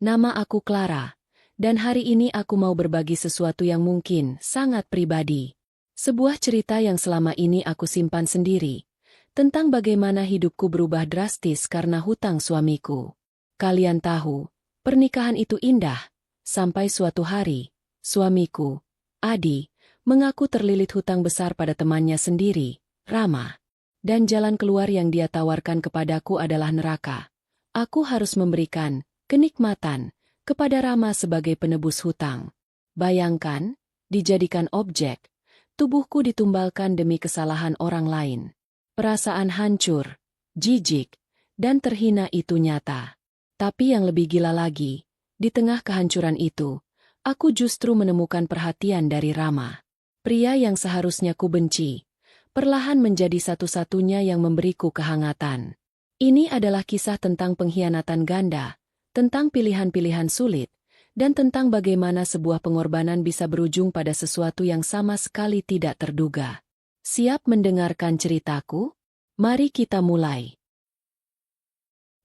Nama aku Clara, dan hari ini aku mau berbagi sesuatu yang mungkin sangat pribadi. Sebuah cerita yang selama ini aku simpan sendiri, tentang bagaimana hidupku berubah drastis karena hutang suamiku. Kalian tahu, pernikahan itu indah, sampai suatu hari, suamiku, Adi, mengaku terlilit hutang besar pada temannya sendiri, Rama. Dan jalan keluar yang dia tawarkan kepadaku adalah neraka. Aku harus memberikan kenikmatan kepada Rama sebagai penebus hutang. Bayangkan, dijadikan objek, tubuhku ditumbalkan demi kesalahan orang lain. Perasaan hancur, jijik, dan terhina itu nyata. Tapi yang lebih gila lagi, di tengah kehancuran itu, aku justru menemukan perhatian dari Rama. Pria yang seharusnya ku benci, perlahan menjadi satu-satunya yang memberiku kehangatan. Ini adalah kisah tentang pengkhianatan ganda, tentang pilihan-pilihan sulit, dan tentang bagaimana sebuah pengorbanan bisa berujung pada sesuatu yang sama sekali tidak terduga. Siap mendengarkan ceritaku? Mari kita mulai.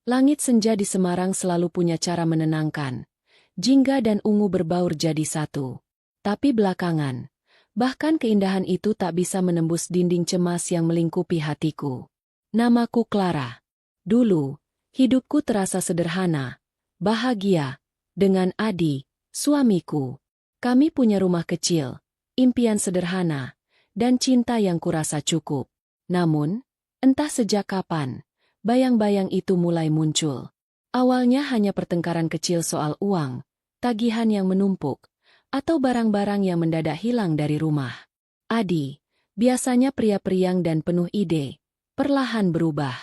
Langit senja di Semarang selalu punya cara menenangkan. Jingga dan ungu berbaur jadi satu. Tapi belakangan, bahkan keindahan itu tak bisa menembus dinding cemas yang melingkupi hatiku. Namaku Clara. Dulu, hidupku terasa sederhana, bahagia, dengan Adi, suamiku. Kami punya rumah kecil, impian sederhana, dan cinta yang kurasa cukup. Namun, entah sejak kapan, bayang-bayang itu mulai muncul. Awalnya hanya pertengkaran kecil soal uang, tagihan yang menumpuk, atau barang-barang yang mendadak hilang dari rumah. Adi, biasanya pria periang dan penuh ide, perlahan berubah.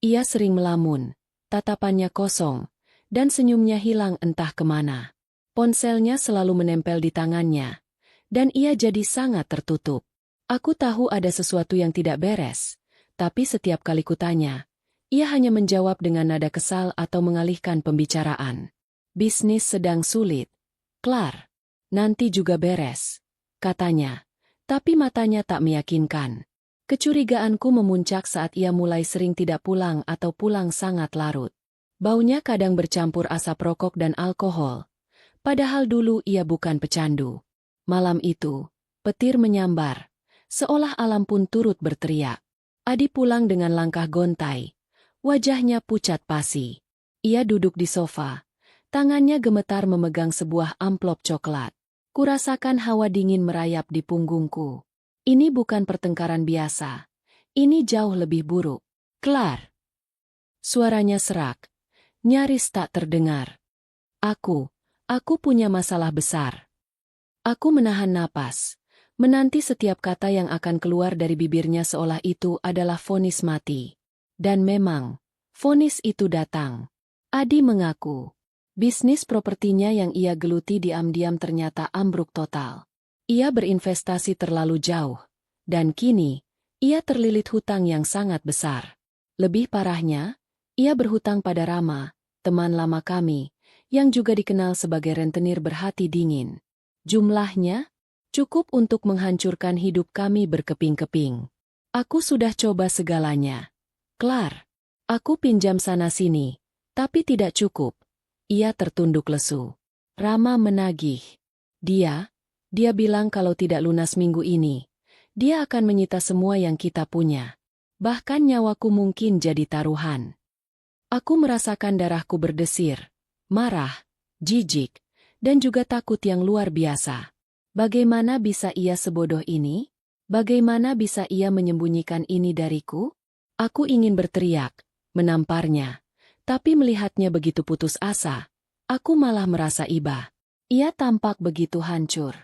Ia sering melamun, tatapannya kosong, dan senyumnya hilang entah kemana. Ponselnya selalu menempel di tangannya, dan ia jadi sangat tertutup. Aku tahu ada sesuatu yang tidak beres, tapi setiap kali kutanya, ia hanya menjawab dengan nada kesal atau mengalihkan pembicaraan. Bisnis sedang sulit. Klar. Nanti juga beres, katanya, tapi matanya tak meyakinkan. Kecurigaanku memuncak saat ia mulai sering tidak pulang atau pulang sangat larut. Baunya kadang bercampur asap rokok dan alkohol, padahal dulu ia bukan pecandu. Malam itu, petir menyambar, seolah alam pun turut berteriak. Adi pulang dengan langkah gontai, wajahnya pucat pasi. Ia duduk di sofa, tangannya gemetar memegang sebuah amplop coklat. Kurasakan hawa dingin merayap di punggungku. Ini bukan pertengkaran biasa. Ini jauh lebih buruk. Kelar. Suaranya serak, nyaris tak terdengar. Aku punya masalah besar. Aku menahan napas, menanti setiap kata yang akan keluar dari bibirnya seolah itu adalah vonis mati. Dan memang, vonis itu datang. Adi mengaku, bisnis propertinya yang ia geluti diam-diam ternyata ambruk total. Ia berinvestasi terlalu jauh, dan kini, ia terlilit hutang yang sangat besar. Lebih parahnya, ia berhutang pada Rama, teman lama kami, yang juga dikenal sebagai rentenir berhati dingin. Jumlahnya, cukup untuk menghancurkan hidup kami berkeping-keping. Aku sudah coba segalanya. Klar, aku pinjam sana-sini, tapi tidak cukup. Ia tertunduk lesu. Rama menagih. Dia bilang kalau tidak lunas minggu ini, dia akan menyita semua yang kita punya. Bahkan nyawaku mungkin jadi taruhan. Aku merasakan darahku berdesir, marah, jijik, dan juga takut yang luar biasa. Bagaimana bisa ia sebodoh ini? Bagaimana bisa ia menyembunyikan ini dariku? Aku ingin berteriak, menamparnya. Tapi melihatnya begitu putus asa, aku malah merasa iba. Ia tampak begitu hancur.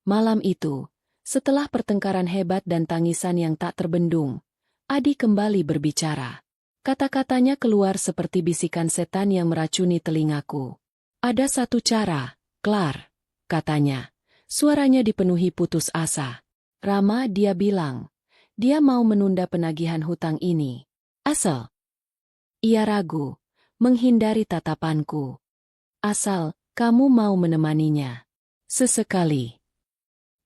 Malam itu, setelah pertengkaran hebat dan tangisan yang tak terbendung, Adi kembali berbicara. Kata-katanya keluar seperti bisikan setan yang meracuni telingaku. Ada satu cara, Klar, katanya. Suaranya dipenuhi putus asa. Rama, dia bilang, dia mau menunda penagihan hutang ini. Asal. Ia ragu, menghindari tatapanku. Asal, kamu mau menemaninya. Sesekali.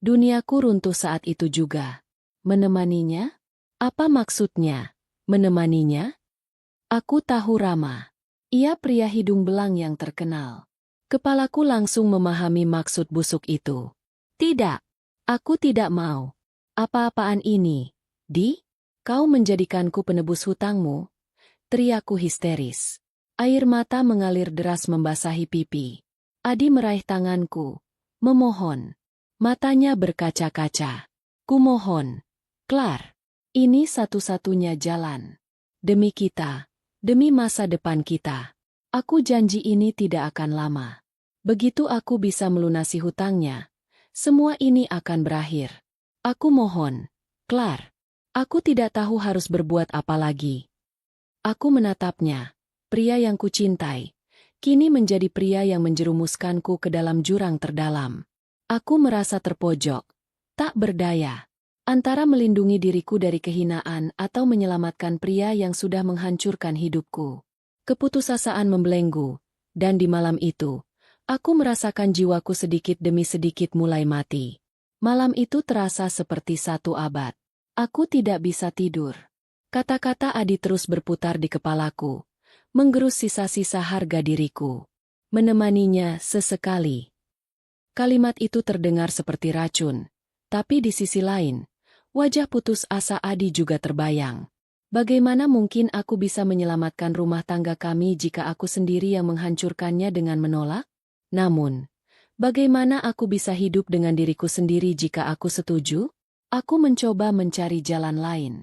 Duniaku runtuh saat itu juga. Menemaninya? Apa maksudnya, menemaninya? Aku tahu Rama. Ia pria hidung belang yang terkenal. Kepalaku langsung memahami maksud busuk itu. Tidak, aku tidak mau. Apa-apaan ini, Di? Kau menjadikanku penebus hutangmu? Teriakku histeris. Air mata mengalir deras membasahi pipi. Adi meraih tanganku. Memohon. Matanya berkaca-kaca. Kumohon. Klar. Ini satu-satunya jalan. Demi kita. Demi masa depan kita. Aku janji ini tidak akan lama. Begitu aku bisa melunasi hutangnya, semua ini akan berakhir. Aku mohon. Klar. Aku tidak tahu harus berbuat apa lagi. Aku menatapnya. Pria yang kucintai. Kini menjadi pria yang menjerumuskanku ke dalam jurang terdalam. Aku merasa terpojok. Tak berdaya. Antara melindungi diriku dari kehinaan atau menyelamatkan pria yang sudah menghancurkan hidupku. Keputusasaan membelenggu. Dan di malam itu, aku merasakan jiwaku sedikit demi sedikit mulai mati. Malam itu terasa seperti satu abad. Aku tidak bisa tidur. Kata-kata Adi terus berputar di kepalaku, menggerus sisa-sisa harga diriku. Menemaninya sesekali. Kalimat itu terdengar seperti racun, tapi di sisi lain, wajah putus asa Adi juga terbayang. Bagaimana mungkin aku bisa menyelamatkan rumah tangga kami jika aku sendiri yang menghancurkannya dengan menolak? Namun, bagaimana aku bisa hidup dengan diriku sendiri jika aku setuju? Aku mencoba mencari jalan lain.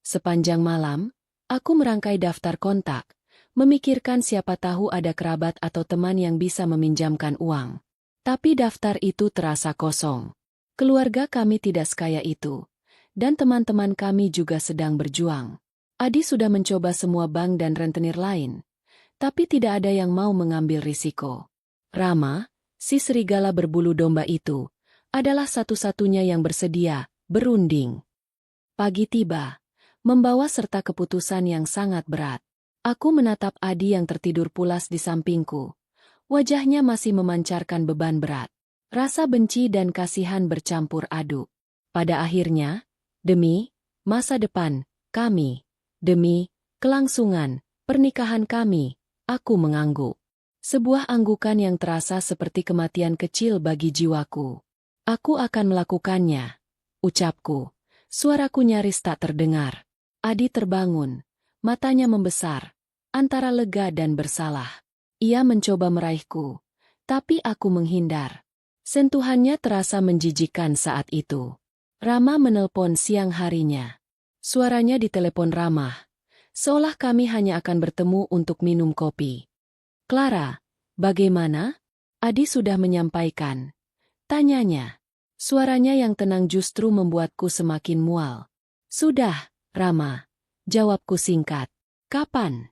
Sepanjang malam, aku merangkai daftar kontak, memikirkan siapa tahu ada kerabat atau teman yang bisa meminjamkan uang. Tapi daftar itu terasa kosong. Keluarga kami tidak sekaya itu, dan teman-teman kami juga sedang berjuang. Adi sudah mencoba semua bank dan rentenir lain, tapi tidak ada yang mau mengambil risiko. Rama, si serigala berbulu domba itu, adalah satu-satunya yang bersedia berunding. Pagi tiba, membawa serta keputusan yang sangat berat. Aku menatap Adi yang tertidur pulas di sampingku. Wajahnya masih memancarkan beban berat. Rasa benci dan kasihan bercampur aduk. Pada akhirnya, demi masa depan kami, demi kelangsungan pernikahan kami, aku mengangguk. Sebuah anggukan yang terasa seperti kematian kecil bagi jiwaku. Aku akan melakukannya. Ucapku. Suaraku nyaris tak terdengar. Adi terbangun. Matanya membesar. Antara lega dan bersalah. Ia mencoba meraihku. Tapi aku menghindar. Sentuhannya terasa menjijikkan saat itu. Rama menelpon siang harinya. Suaranya di telepon ramah. Seolah kami hanya akan bertemu untuk minum kopi. Clara, bagaimana? Adi sudah menyampaikan. Tanyanya. Suaranya yang tenang justru membuatku semakin mual. Sudah, Rama. Jawabku singkat. Kapan?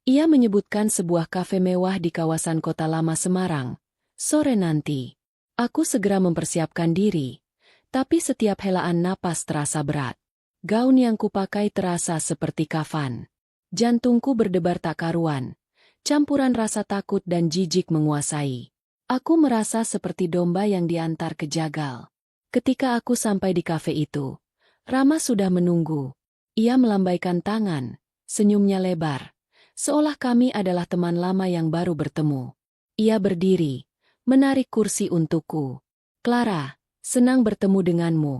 Ia menyebutkan sebuah kafe mewah di kawasan Kota Lama Semarang. Sore nanti. Aku segera mempersiapkan diri. Tapi setiap helaan napas terasa berat. Gaun yang kupakai terasa seperti kafan. Jantungku berdebar tak karuan. Campuran rasa takut dan jijik menguasai. Aku merasa seperti domba yang diantar ke jagal. Ketika aku sampai di kafe itu, Rama sudah menunggu. Ia melambaikan tangan, senyumnya lebar, seolah kami adalah teman lama yang baru bertemu. Ia berdiri, menarik kursi untukku. Clara, senang bertemu denganmu,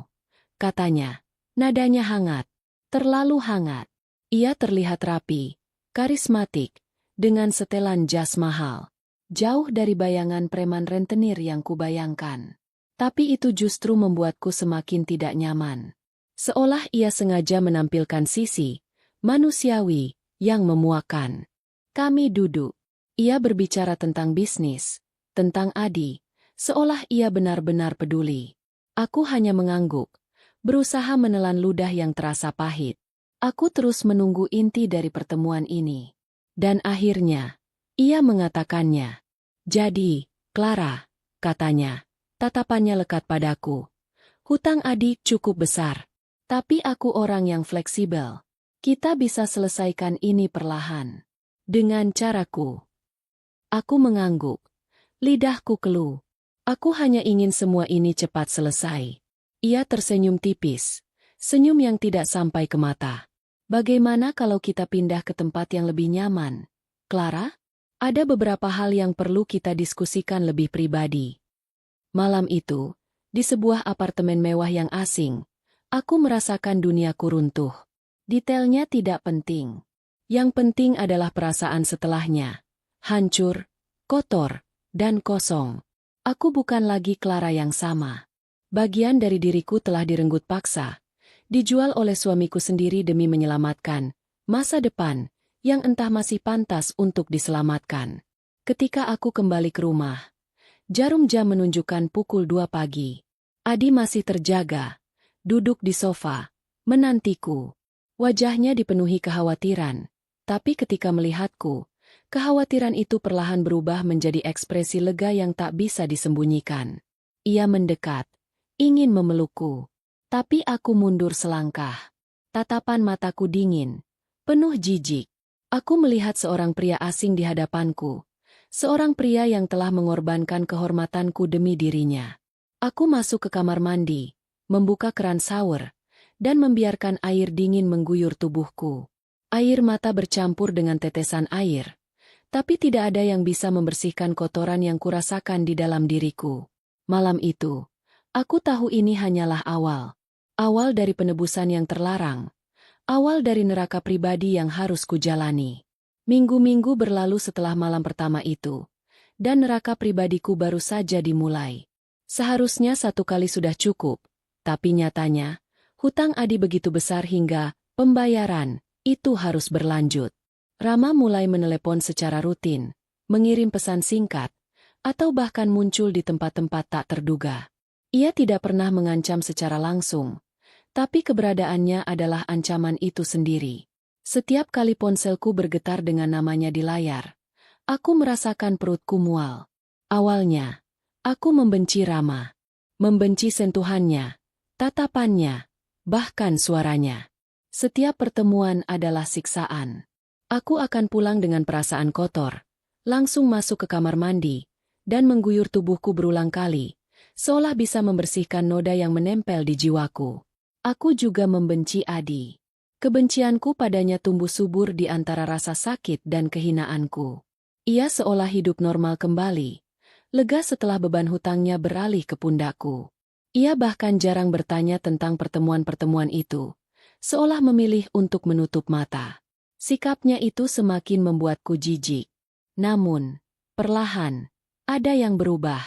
katanya. Nadanya hangat, terlalu hangat. Ia terlihat rapi, karismatik, dengan setelan jas mahal. Jauh dari bayangan preman rentenir yang kubayangkan. Tapi itu justru membuatku semakin tidak nyaman. Seolah ia sengaja menampilkan sisi manusiawi yang memuakkan. Kami duduk. Ia berbicara tentang bisnis, tentang Adi, seolah ia benar-benar peduli. Aku hanya mengangguk, berusaha menelan ludah yang terasa pahit. Aku terus menunggu inti dari pertemuan ini. Dan akhirnya, ia mengatakannya. Jadi, Clara, katanya, tatapannya lekat padaku. Hutang Adi cukup besar. Tapi aku orang yang fleksibel. Kita bisa selesaikan ini perlahan. Dengan caraku. Aku mengangguk. Lidahku keluh. Aku hanya ingin semua ini cepat selesai. Ia tersenyum tipis. Senyum yang tidak sampai ke mata. Bagaimana kalau kita pindah ke tempat yang lebih nyaman, Clara? Ada beberapa hal yang perlu kita diskusikan lebih pribadi. Malam itu, di sebuah apartemen mewah yang asing, aku merasakan duniaku runtuh. Detailnya tidak penting. Yang penting adalah perasaan setelahnya. Hancur, kotor, dan kosong. Aku bukan lagi Clara yang sama. Bagian dari diriku telah direnggut paksa, dijual oleh suamiku sendiri demi menyelamatkan masa depan yang entah masih pantas untuk diselamatkan. Ketika aku kembali ke rumah, jarum jam menunjukkan pukul 2 pagi. Adi masih terjaga, duduk di sofa, menantiku. Wajahnya dipenuhi kekhawatiran, tapi ketika melihatku, kekhawatiran itu perlahan berubah menjadi ekspresi lega yang tak bisa disembunyikan. Ia mendekat, ingin memelukku. Tapi aku mundur selangkah. Tatapan mataku dingin, penuh jijik. Aku melihat seorang pria asing di hadapanku. Seorang pria yang telah mengorbankan kehormatanku demi dirinya. Aku masuk ke kamar mandi, membuka keran shower, dan membiarkan air dingin mengguyur tubuhku. Air mata bercampur dengan tetesan air, tapi tidak ada yang bisa membersihkan kotoran yang kurasakan di dalam diriku. Malam itu, aku tahu ini hanyalah awal. Awal dari penebusan yang terlarang. Awal dari neraka pribadi yang harus kujalani. Minggu-minggu berlalu setelah malam pertama itu, dan neraka pribadiku baru saja dimulai. Seharusnya 1 kali sudah cukup, tapi nyatanya, hutang Adi begitu besar hingga pembayaran itu harus berlanjut. Rama mulai menelepon secara rutin, mengirim pesan singkat, atau bahkan muncul di tempat-tempat tak terduga. Ia tidak pernah mengancam secara langsung, tapi keberadaannya adalah ancaman itu sendiri. Setiap kali ponselku bergetar dengan namanya di layar, aku merasakan perutku mual. Awalnya, aku membenci Rama. Membenci sentuhannya, tatapannya, bahkan suaranya. Setiap pertemuan adalah siksaan. Aku akan pulang dengan perasaan kotor, langsung masuk ke kamar mandi, dan mengguyur tubuhku berulang kali, seolah bisa membersihkan noda yang menempel di jiwaku. Aku juga membenci Adi. Kebencianku padanya tumbuh subur di antara rasa sakit dan kehinaanku. Ia seolah hidup normal kembali, lega setelah beban hutangnya beralih ke pundakku. Ia bahkan jarang bertanya tentang pertemuan-pertemuan itu, seolah memilih untuk menutup mata. Sikapnya itu semakin membuatku jijik. Namun, perlahan, ada yang berubah.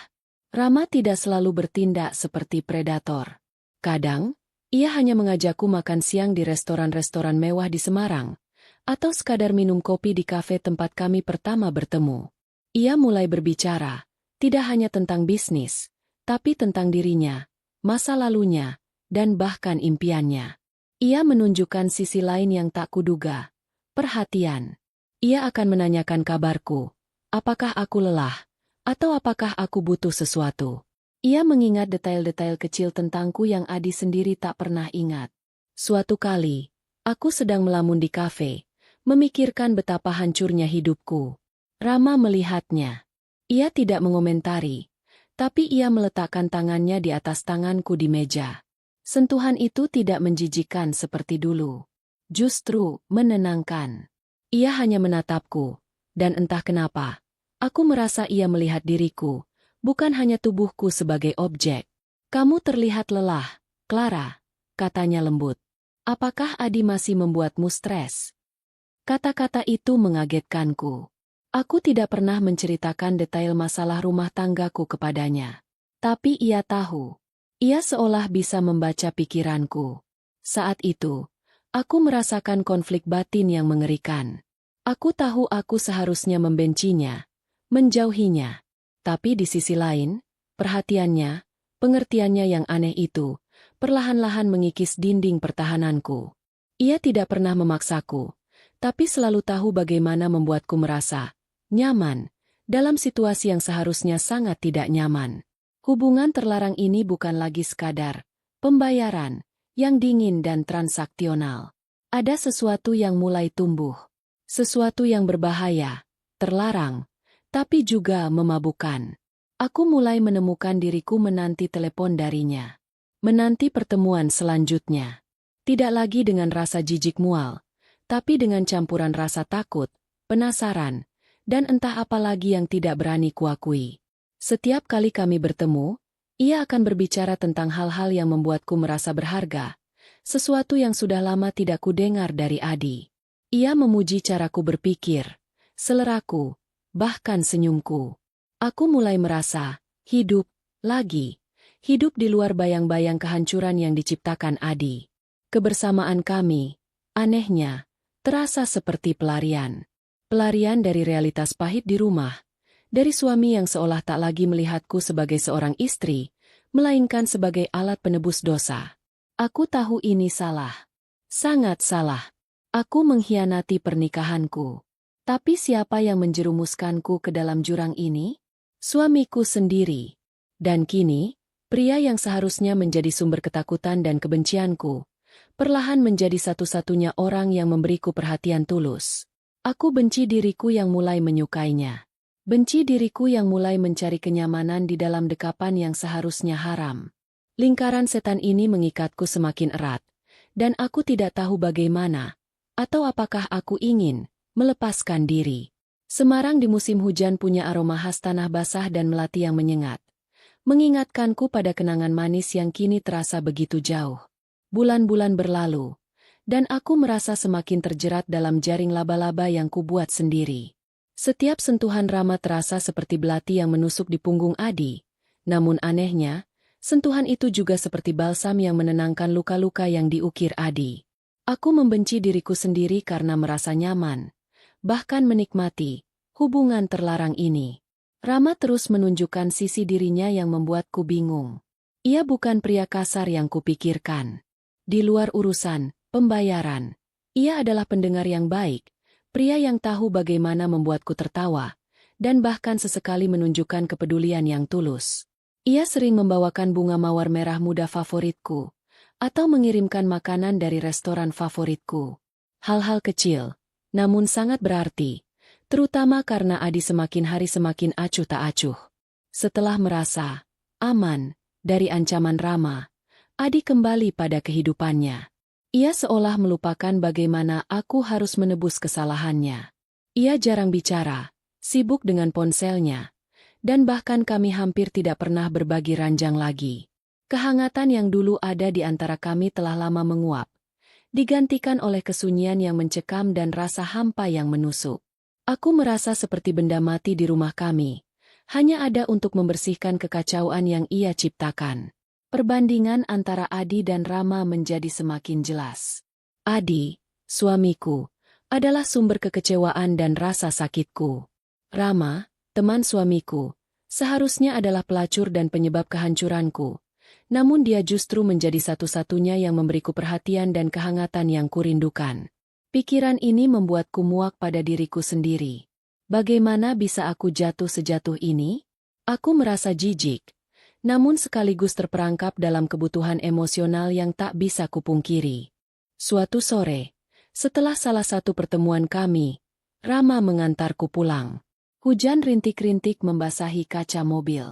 Rama tidak selalu bertindak seperti predator. Kadang, ia hanya mengajakku makan siang di restoran-restoran mewah di Semarang, atau sekadar minum kopi di kafe tempat kami pertama bertemu. Ia mulai berbicara, tidak hanya tentang bisnis, tapi tentang dirinya, masa lalunya, dan bahkan impiannya. Ia menunjukkan sisi lain yang tak kuduga, perhatian. Ia akan menanyakan kabarku, apakah aku lelah, atau apakah aku butuh sesuatu. Ia mengingat detail-detail kecil tentangku yang Adi sendiri tak pernah ingat. Suatu kali, aku sedang melamun di kafe, memikirkan betapa hancurnya hidupku. Rama melihatnya. Ia tidak mengomentari, tapi ia meletakkan tangannya di atas tanganku di meja. Sentuhan itu tidak menjijikkan seperti dulu. Justru menenangkan. Ia hanya menatapku, dan entah kenapa, aku merasa ia melihat diriku, bukan hanya tubuhku sebagai objek. Kamu terlihat lelah, Clara, katanya lembut. Apakah Adi masih membuatmu stres? Kata-kata itu mengagetkanku. Aku tidak pernah menceritakan detail masalah rumah tanggaku kepadanya. Tapi ia tahu. Ia seolah bisa membaca pikiranku. Saat itu, aku merasakan konflik batin yang mengerikan. Aku tahu aku seharusnya membencinya, menjauhinya. Tapi di sisi lain, perhatiannya, pengertiannya yang aneh itu, perlahan-lahan mengikis dinding pertahananku. Ia tidak pernah memaksaku, tapi selalu tahu bagaimana membuatku merasa nyaman dalam situasi yang seharusnya sangat tidak nyaman. Hubungan terlarang ini bukan lagi sekadar pembayaran yang dingin dan transaksional. Ada sesuatu yang mulai tumbuh, sesuatu yang berbahaya, terlarang, tapi juga memabukkan. Aku mulai menemukan diriku menanti telepon darinya. Menanti pertemuan selanjutnya. Tidak lagi dengan rasa jijik mual, tapi dengan campuran rasa takut, penasaran, Dan entah apa lagi yang tidak berani kuakui. Setiap kali kami bertemu, ia akan berbicara tentang hal-hal yang membuatku merasa berharga, sesuatu yang sudah lama tidak kudengar dari Adi. Ia memuji caraku berpikir, seleraku, bahkan senyumku. Aku mulai merasa hidup lagi, hidup di luar bayang-bayang kehancuran yang diciptakan Adi. Kebersamaan kami, anehnya, terasa seperti pelarian. Pelarian dari realitas pahit di rumah, dari suami yang seolah tak lagi melihatku sebagai seorang istri, melainkan sebagai alat penebus dosa. Aku tahu ini salah. Sangat salah. Aku mengkhianati pernikahanku. Tapi siapa yang menjerumuskanku ke dalam jurang ini? Suamiku sendiri. Dan kini, pria yang seharusnya menjadi sumber ketakutan dan kebencianku, perlahan menjadi satu-satunya orang yang memberiku perhatian tulus. Aku benci diriku yang mulai menyukainya. Benci diriku yang mulai mencari kenyamanan di dalam dekapan yang seharusnya haram. Lingkaran setan ini mengikatku semakin erat, dan aku tidak tahu bagaimana, atau apakah aku ingin melepaskan diri. Semarang di musim hujan punya aroma khas tanah basah dan melati yang menyengat, mengingatkanku pada kenangan manis yang kini terasa begitu jauh. Bulan-bulan berlalu, dan aku merasa semakin terjerat dalam jaring laba-laba yang kubuat sendiri. Setiap sentuhan Rama terasa seperti belati yang menusuk di punggung Adi, namun anehnya, sentuhan itu juga seperti balsam yang menenangkan luka-luka yang diukir Adi. Aku membenci diriku sendiri karena merasa nyaman, bahkan menikmati hubungan terlarang ini. Rama terus menunjukkan sisi dirinya yang membuatku bingung. Ia bukan pria kasar yang kupikirkan. Di luar urusan pembayaran, ia adalah pendengar yang baik, pria yang tahu bagaimana membuatku tertawa, dan bahkan sesekali menunjukkan kepedulian yang tulus. Ia sering membawakan bunga mawar merah muda favoritku, atau mengirimkan makanan dari restoran favoritku. Hal-hal kecil, namun sangat berarti, terutama karena Adi semakin hari semakin acuh tak acuh. Setelah merasa aman dari ancaman Rama, Adi kembali pada kehidupannya. Ia seolah melupakan bagaimana aku harus menebus kesalahannya. Ia jarang bicara, sibuk dengan ponselnya, dan bahkan kami hampir tidak pernah berbagi ranjang lagi. Kehangatan yang dulu ada di antara kami telah lama menguap, digantikan oleh kesunyian yang mencekam dan rasa hampa yang menusuk. Aku merasa seperti benda mati di rumah kami, hanya ada untuk membersihkan kekacauan yang ia ciptakan. Perbandingan antara Adi dan Rama menjadi semakin jelas. Adi, suamiku, adalah sumber kekecewaan dan rasa sakitku. Rama, teman suamiku, seharusnya adalah pelacur dan penyebab kehancuranku. Namun dia justru menjadi satu-satunya yang memberiku perhatian dan kehangatan yang kurindukan. Pikiran ini membuatku muak pada diriku sendiri. Bagaimana bisa aku jatuh sejatuh ini? Aku merasa jijik, namun sekaligus terperangkap dalam kebutuhan emosional yang tak bisa kupungkiri. Suatu sore, setelah salah satu pertemuan kami, Rama mengantarku pulang. Hujan rintik-rintik membasahi kaca mobil.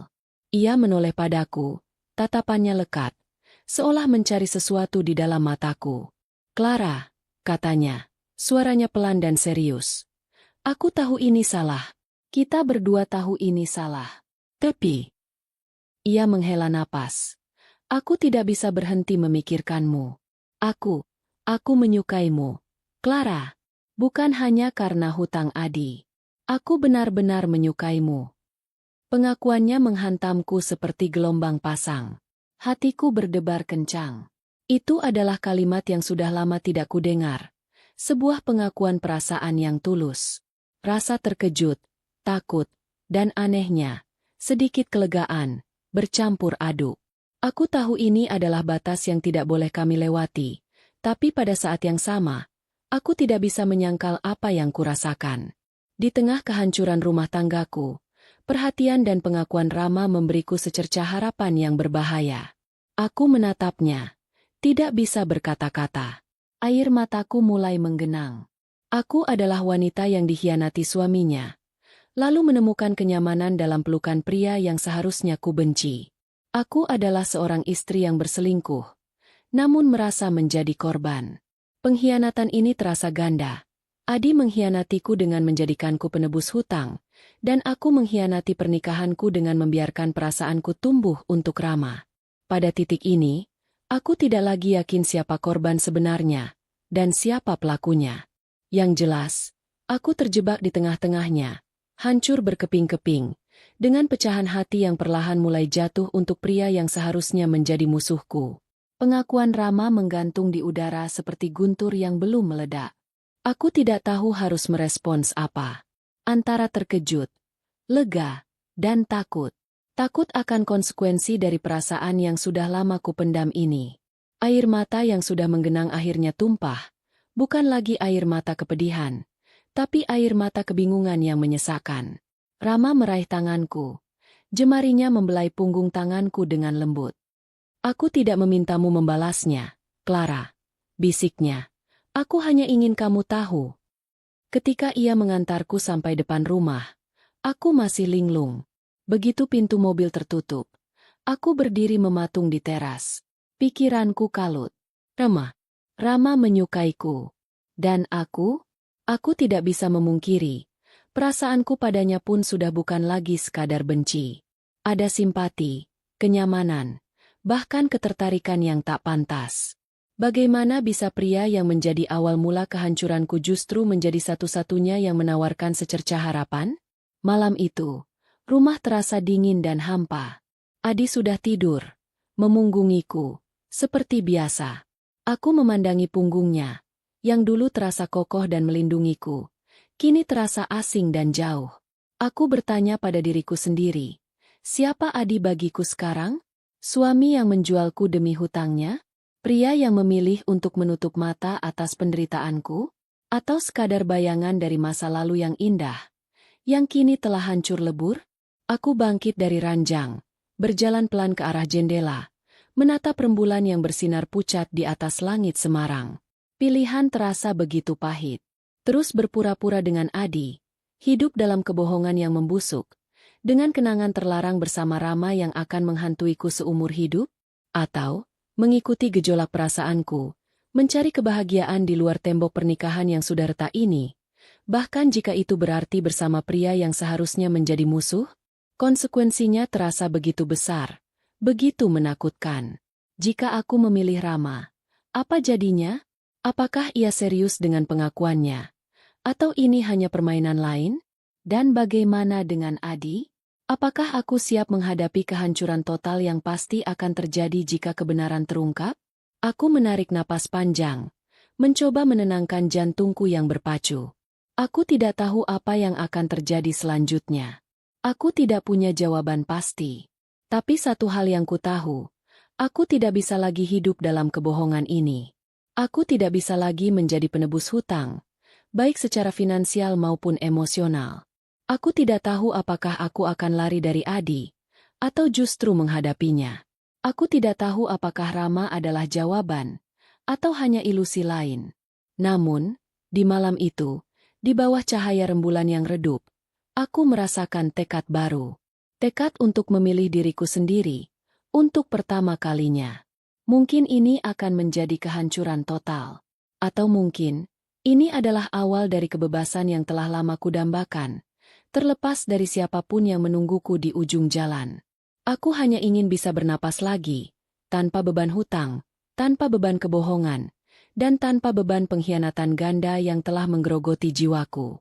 Ia menoleh padaku, tatapannya lekat, seolah mencari sesuatu di dalam mataku. "Clara," katanya, suaranya pelan dan serius. "Aku tahu ini salah. Kita berdua tahu ini salah. Tapi..." Ia menghela napas. "Aku tidak bisa berhenti memikirkanmu. Aku menyukaimu, Clara. Bukan hanya karena hutang Adi. Aku benar-benar menyukaimu." Pengakuannya menghantamku seperti gelombang pasang. Hatiku berdebar kencang. Itu adalah kalimat yang sudah lama tidak kudengar. Sebuah pengakuan perasaan yang tulus. Rasa terkejut, takut, dan anehnya, sedikit kelegaan, bercampur aduk. Aku tahu ini adalah batas yang tidak boleh kami lewati, tapi pada saat yang sama, aku tidak bisa menyangkal apa yang kurasakan. Di tengah kehancuran rumah tanggaku, perhatian dan pengakuan Rama memberiku secercah harapan yang berbahaya. Aku menatapnya, tidak bisa berkata-kata. Air mataku mulai menggenang. Aku adalah wanita yang dikhianati suaminya, lalu menemukan kenyamanan dalam pelukan pria yang seharusnya ku benci. Aku adalah seorang istri yang berselingkuh, namun merasa menjadi korban. Pengkhianatan ini terasa ganda. Adi mengkhianatiku dengan menjadikanku penebus hutang, dan aku mengkhianati pernikahanku dengan membiarkan perasaanku tumbuh untuk Rama. Pada titik ini, aku tidak lagi yakin siapa korban sebenarnya, dan siapa pelakunya. Yang jelas, aku terjebak di tengah-tengahnya, hancur berkeping-keping, dengan pecahan hati yang perlahan mulai jatuh untuk pria yang seharusnya menjadi musuhku. Pengakuan Rama menggantung di udara seperti guntur yang belum meledak. Aku tidak tahu harus merespons apa. Antara terkejut, lega, dan takut. Takut akan konsekuensi dari perasaan yang sudah lama kupendam ini. Air mata yang sudah menggenang akhirnya tumpah, bukan lagi air mata kepedihan, tapi air mata kebingungan yang menyesakan. Rama meraih tanganku. Jemarinya membelai punggung tanganku dengan lembut. Aku tidak memintamu membalasnya, Clara. Bisiknya. Aku hanya ingin kamu tahu. Ketika ia mengantarku sampai depan rumah, aku masih linglung. Begitu pintu mobil tertutup, aku berdiri mematung di teras. Pikiranku kalut. Rama menyukaiku. Dan aku tidak bisa memungkiri. Perasaanku padanya pun sudah bukan lagi sekadar benci. Ada simpati, kenyamanan, bahkan ketertarikan yang tak pantas. Bagaimana bisa pria yang menjadi awal mula kehancuranku justru menjadi satu-satunya yang menawarkan secercah harapan? Malam itu, rumah terasa dingin dan hampa. Adi sudah tidur, memunggungiku, seperti biasa. Aku memandangi punggungnya, yang dulu terasa kokoh dan melindungiku, kini terasa asing dan jauh. Aku bertanya pada diriku sendiri, siapa Adi bagiku sekarang? Suami yang menjualku demi hutangnya? Pria yang memilih untuk menutup mata atas penderitaanku? Atau sekadar bayangan dari masa lalu yang indah, yang kini telah hancur lebur? Aku bangkit dari ranjang, berjalan pelan ke arah jendela, menatap rembulan yang bersinar pucat di atas langit Semarang. Pilihan terasa begitu pahit. Terus berpura-pura dengan Adi, hidup dalam kebohongan yang membusuk, dengan kenangan terlarang bersama Rama yang akan menghantuiku seumur hidup, atau mengikuti gejolak perasaanku, mencari kebahagiaan di luar tembok pernikahan yang sudah retak ini, bahkan jika itu berarti bersama pria yang seharusnya menjadi musuh. Konsekuensinya terasa begitu besar, begitu menakutkan. Jika aku memilih Rama, apa jadinya? Apakah ia serius dengan pengakuannya? Atau ini hanya permainan lain? Dan bagaimana dengan Adi? Apakah aku siap menghadapi kehancuran total yang pasti akan terjadi jika kebenaran terungkap? Aku menarik napas panjang, mencoba menenangkan jantungku yang berpacu. Aku tidak tahu apa yang akan terjadi selanjutnya. Aku tidak punya jawaban pasti. Tapi satu hal yang ku tahu, aku tidak bisa lagi hidup dalam kebohongan ini. Aku tidak bisa lagi menjadi penebus hutang, baik secara finansial maupun emosional. Aku tidak tahu apakah aku akan lari dari Adi, atau justru menghadapinya. Aku tidak tahu apakah Rama adalah jawaban, atau hanya ilusi lain. Namun, di malam itu, di bawah cahaya rembulan yang redup, aku merasakan tekad baru. Tekad untuk memilih diriku sendiri, untuk pertama kalinya. Mungkin ini akan menjadi kehancuran total. Atau mungkin, ini adalah awal dari kebebasan yang telah lama kudambakan, terlepas dari siapapun yang menungguku di ujung jalan. Aku hanya ingin bisa bernapas lagi, tanpa beban hutang, tanpa beban kebohongan, dan tanpa beban pengkhianatan ganda yang telah menggerogoti jiwaku.